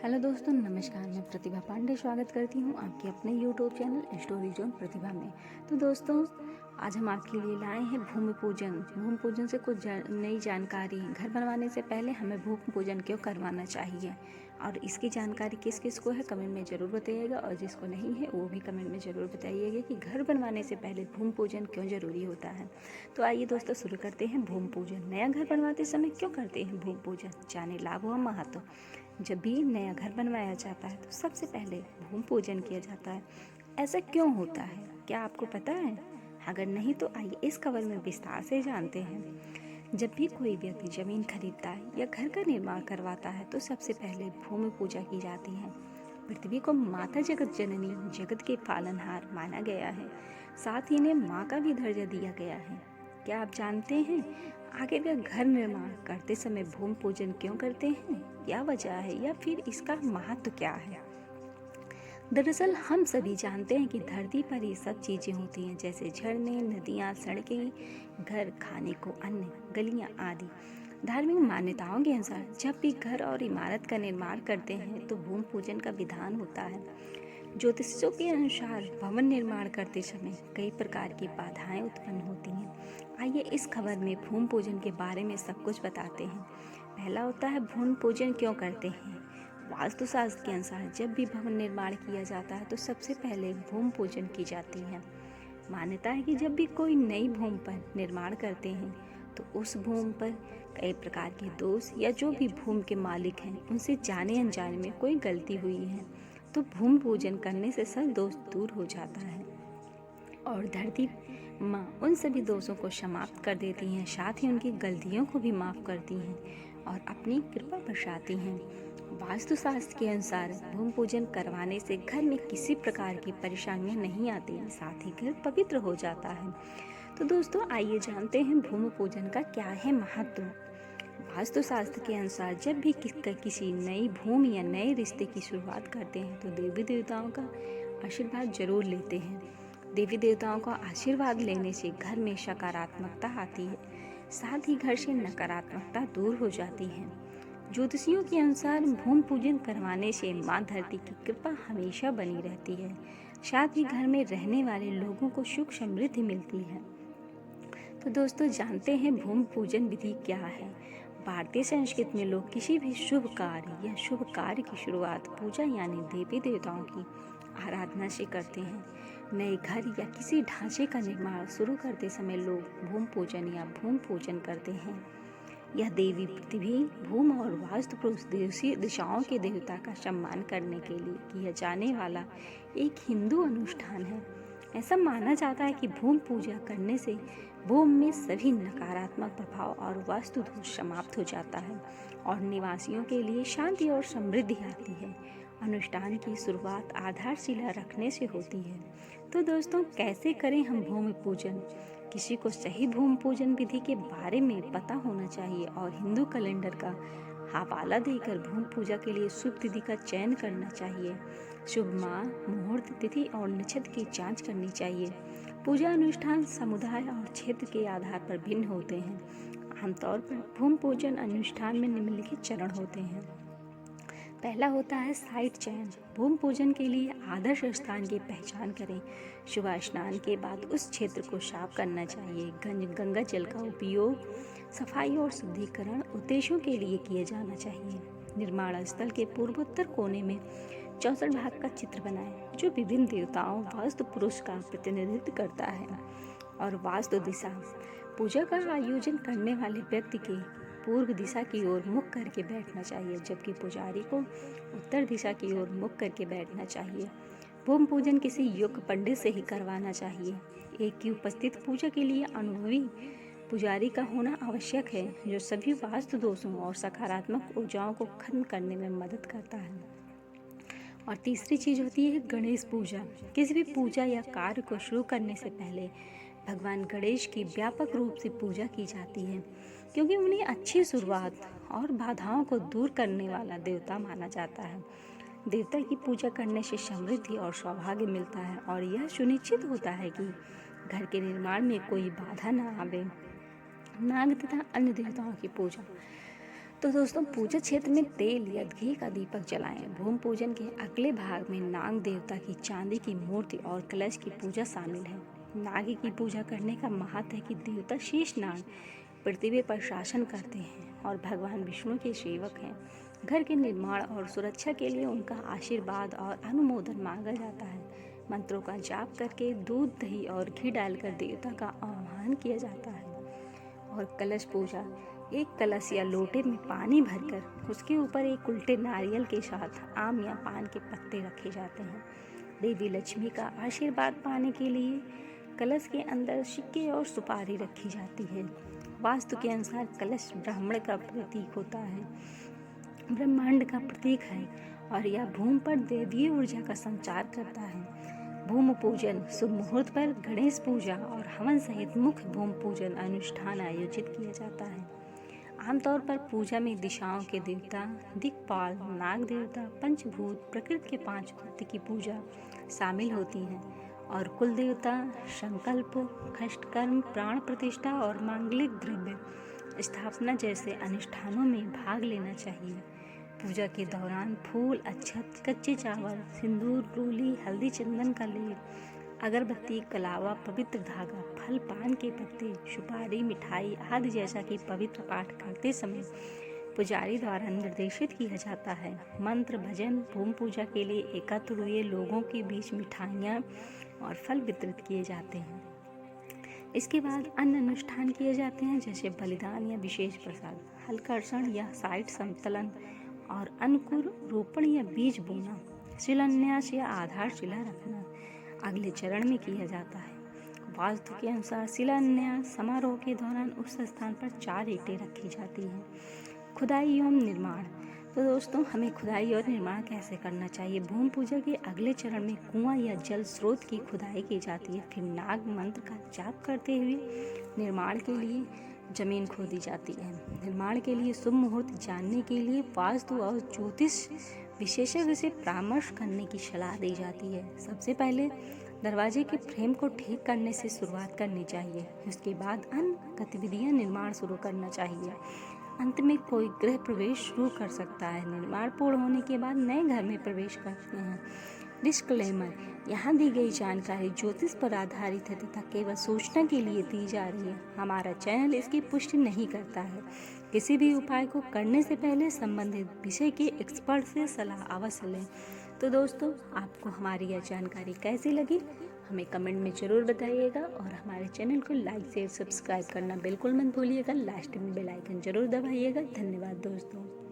Hello दोस्तों, नमस्कार। मैं प्रतिभा पांडे स्वागत करती हूँ आपके अपने यूट्यूब चैनल स्टोरी जोन प्रतिभा में। तो दोस्तों, आज हम आपके लिए लाए हैं भूमि पूजन। भूमि पूजन से कुछ नई जानकारी। घर बनवाने से पहले हमें भूमि पूजन क्यों करवाना चाहिए और इसकी जानकारी किस किस को है कमेंट में ज़रूर बताइएगा, और जिसको नहीं है वो भी कमेंट में ज़रूर बताइएगा कि घर बनवाने से पहले भूमि पूजन क्यों ज़रूरी होता है। तो आइए दोस्तों, शुरू करते हैं भूमि पूजन। नया घर बनवाते समय क्यों करते हैं भूमि पूजन, जाने लाभ व महत्व। जब भी नया घर बनवाया जाता है तो सबसे पहले भूमि पूजन किया जाता है। ऐसा क्यों होता है, क्या आपको पता है? अगर नहीं तो आइए इस खबर में विस्तार से जानते हैं। जब भी कोई व्यक्ति जमीन खरीदता है या घर का निर्माण करवाता है तो सबसे पहले भूमि पूजा की जाती है। पृथ्वी को माता जगत जननी, जगत के पालनहार माना गया है। साथ ही इन्हें माँ का भी दर्जा दिया गया है। क्या आप जानते हैं आखिरकार घर निर्माण करते समय भूमि पूजन क्यों करते हैं? क्या वजह है या फिर इसका महत्व क्या है? दरअसल हम सभी जानते हैं कि धरती पर ये सब चीजें होती हैं, जैसे झरने, नदियाँ, सड़कें, घर, खाने को अन्न, गलियाँ आदि। धार्मिक मान्यताओं के अनुसार जब भी घर और इमारत का निर्माण करते हैं तो भूमि पूजन का विधान होता है। ज्योतिषों के अनुसार भवन निर्माण करते समय कई प्रकार की बाधाएं उत्पन्न होती हैं। आइए इस खबर में भूमि पूजन के बारे में सब कुछ बताते हैं। पहला होता है भूमि पूजन क्यों करते हैं। वास्तुशास्त्र के अनुसार जब भी भवन निर्माण किया जाता है तो सबसे पहले भूमि पूजन की जाती है। मान्यता है कि जब भी कोई नई भूमि पर निर्माण करते हैं तो उस भूमि पर कई प्रकार के दोष या जो भी भूमि के मालिक हैं उनसे जाने अनजाने में कोई गलती हुई है तो भूमि पूजन करने से सब दोष दूर हो जाता है और धरती माँ उन सभी दोषों को समाप्त कर देती हैं। साथ ही उनकी गलतियों को भी माफ़ करती हैं और अपनी कृपा बरसाती हैं। वास्तुशास्त्र के अनुसार भूमि पूजन करवाने से घर में किसी प्रकार की परेशानियां नहीं आती, साथ ही घर पवित्र हो जाता है। तो दोस्तों, आइए जानते हैं भूमि पूजन का क्या है महत्व। वास्तुशास्त्र के अनुसार जब भी किसी नई भूमि या नए रिश्ते की शुरुआत करते हैं तो देवी देवताओं का आशीर्वाद जरूर लेते हैं। देवी देवताओं का आशीर्वाद लेने से घर में सकारात्मकता आती है, साथ ही घर से नकारात्मकता दूर हो जाती है। ज्योतिषियों के अनुसार भूमि पूजन करवाने से माँ धरती की कृपा हमेशा बनी रहती है, साथ ही घर में रहने वाले लोगों को सुख समृद्धि मिलती है। तो दोस्तों, जानते हैं भूमि पूजन विधि क्या है। भारतीय संस्कृति में लोग किसी भी शुभ कार्य या शुभ कार्य की शुरुआत पूजा यानी देवी देवताओं की आराधना से करते हैं। नए घर या किसी ढांचे का निर्माण शुरू करते समय लोग भूमि पूजन या भूमि पूजन करते हैं। यह देवी पृथ्वी, भूमि और वास्तु पुरुष दिशाओं के देवता का सम्मान करने के लिए किया जाने वाला एक हिंदू अनुष्ठान है। ऐसा माना जाता है कि भूमि पूजा करने से भूमि में सभी नकारात्मक प्रभाव और वास्तु दोष समाप्त हो जाता है और निवासियों के लिए शांति और समृद्धि आती है। अनुष्ठान की शुरुआत आधारशिला रखने से होती है। तो दोस्तों, कैसे करें हम भूमि पूजन? किसी को सही भूमि पूजन विधि के बारे में पता होना चाहिए और हिंदू कैलेंडर का हवाला देकर भूमि पूजा के लिए शुभ तिथि का चयन करना चाहिए। शुभ माह, मुहूर्त, तिथि और नक्षत्र की जांच करनी चाहिए। पूजा अनुष्ठान समुदाय और क्षेत्र के आधार पर भिन्न होते हैं। आमतौर पर भूमि पूजन अनुष्ठान में निम्नलिखित चरण होते हैं। पहला होता है साइट चयन। भूमि पूजन के लिए आदर्श स्थान की पहचान करें। शुभ स्नान के बाद उस क्षेत्र को साफ करना चाहिए। गंगा जल का उपयोग सफाई और शुद्धिकरण उद्देश्यों के लिए किया जाना चाहिए। निर्माण स्थल के पूर्वोत्तर कोने में 64 भाग का चित्र बनाएं जो विभिन्न देवताओं वास्तु पुरुष का प्रतिनिधित्व करता है। और वास्तु दिशा, पूजा का आयोजन करने वाले व्यक्ति के पूर्व दिशा की ओर मुख करके बैठना चाहिए, जबकि पुजारी को उत्तर दिशा की ओर मुख करके बैठना चाहिए। भूमि पूजन किसी योग्य पंडित से ही करवाना चाहिए। एक की उपस्थित पूजा के लिए अनुभवी पुजारी का होना आवश्यक है, जो सभी वास्तु दोषों और सकारात्मक ऊर्जाओं को खत्म करने में मदद करता है। और तीसरी चीज होती है गणेश पूजा। किसी भी पूजा या कार्य को शुरू करने से पहले भगवान गणेश की व्यापक रूप से पूजा की जाती है, क्योंकि उन्हें अच्छी शुरुआत और बाधाओं को दूर करने वाला देवता माना जाता है। देवता की पूजा करने से समृद्धि और सौभाग्य मिलता है और यह सुनिश्चित होता है कि घर के निर्माण में कोई बाधा न आवे। नाग तथा अन्य देवताओं की पूजा। तो दोस्तों, पूजा क्षेत्र में तेल या घी का दीपक जलाएं। भूमि पूजन के अगले भाग में नाग देवता की चांदी की मूर्ति और कलश की पूजा शामिल है। नाग की पूजा करने का महत्व है कि देवता शेष नाग पृथ्वी पर शासन करते हैं और भगवान विष्णु के सेवक हैं। घर के निर्माण और सुरक्षा के लिए उनका आशीर्वाद और अनुमोदन मांगा जाता है। मंत्रों का जाप करके दूध, दही और घी डालकर देवता का आह्वान किया जाता है। और कलश पूजा, एक कलश या लोटे में पानी भरकर उसके ऊपर एक उल्टे नारियल के साथ आम या पान के पत्ते रखे जाते हैं। देवी लक्ष्मी का आशीर्वाद पाने के लिए कलश के अंदर सिक्के और सुपारी रखी जाती है। वास्तु के अनुसार कलश ब्राह्मण का प्रतीक होता है, ब्रह्मांड का प्रतीक है और यह भूमि पर दैवीय ऊर्जा का संचार करता है। भूमि पूजन, शुभ मुहूर्त पर गणेश पूजा और हवन सहित मुख्य भूमि पूजन अनुष्ठान आयोजित किया जाता है। आमतौर पर पूजा में दिशाओं के देवता, दिक्पाल, नाग देवता, पंचभूत, प्रकृति के 5 तत्व की पूजा शामिल होती है और कुल देवता, संकल्प, कष्टकर्म, प्राण प्रतिष्ठा और मांगलिक द्रव्य स्थापना जैसे अनुष्ठानों में भाग लेना चाहिए। पूजा के दौरान फूल, अक्षत, कच्चे चावल, सिंदूर, रोली, हल्दी, चंदन का लेप, अगरबत्ती, कलावा, पवित्र धागा, फल, पान के पत्ते, सुपारी, मिठाई आदि जैसा कि पवित्र पाठ करते समय पुजारी द्वारा निर्देशित किया जाता है। मंत्र, भजन, भूमि पूजा के लिए एकत्र हुए लोगों के बीच मिठाइयाँ और फल वितरित किए जाते हैं। इसके बाद अन्य अनुष्ठान किए जाते हैं, जैसे बलिदान या विशेष प्रसाद, हलकर्षण या साइट समतलन और अंकुर रोपण या बीज बोना, शिलान्यास या आधारशिला रखना अगले चरण में किया जाता है। वास्तु के अनुसार शिलान्यास समारोह के दौरान उस स्थान पर 4 ईंटें रखी जाती हैं। खुदाई एवं निर्माण, तो दोस्तों, हमें खुदाई और निर्माण कैसे करना चाहिए। भूमि पूजा के अगले चरण में कुआं या जल स्रोत की खुदाई की जाती है। फिर नाग मंत्र का जाप करते हुए निर्माण के लिए जमीन खोदी जाती है। निर्माण के लिए शुभ मुहूर्त जानने के लिए वास्तु और ज्योतिष विशेषज्ञ से परामर्श करने की सलाह दी जाती है। सबसे पहले दरवाजे के फ्रेम को ठीक करने से शुरुआत करनी चाहिए। उसके बाद अन्य गतिविधियां निर्माण शुरू करना चाहिए। अंत में कोई गृह प्रवेश शुरू कर सकता है। निर्माण पूर्ण होने के बाद नए घर में प्रवेश करते हैं। डिस्क्लेमर, यहाँ दी गई जानकारी ज्योतिष पर आधारित है तथा केवल सूचना के लिए दी जा रही है। हमारा चैनल इसकी पुष्टि नहीं करता है। किसी भी उपाय को करने से पहले संबंधित विषय के एक्सपर्ट से सलाह अवश्य लें। तो दोस्तों, आपको हमारी यह जानकारी कैसी लगी हमें कमेंट में ज़रूर बताइएगा और हमारे चैनल को लाइक शेयर सब्सक्राइब करना बिल्कुल मत भूलिएगा। लास्ट में बेल आइकन जरूर दबाइएगा। धन्यवाद दोस्तों।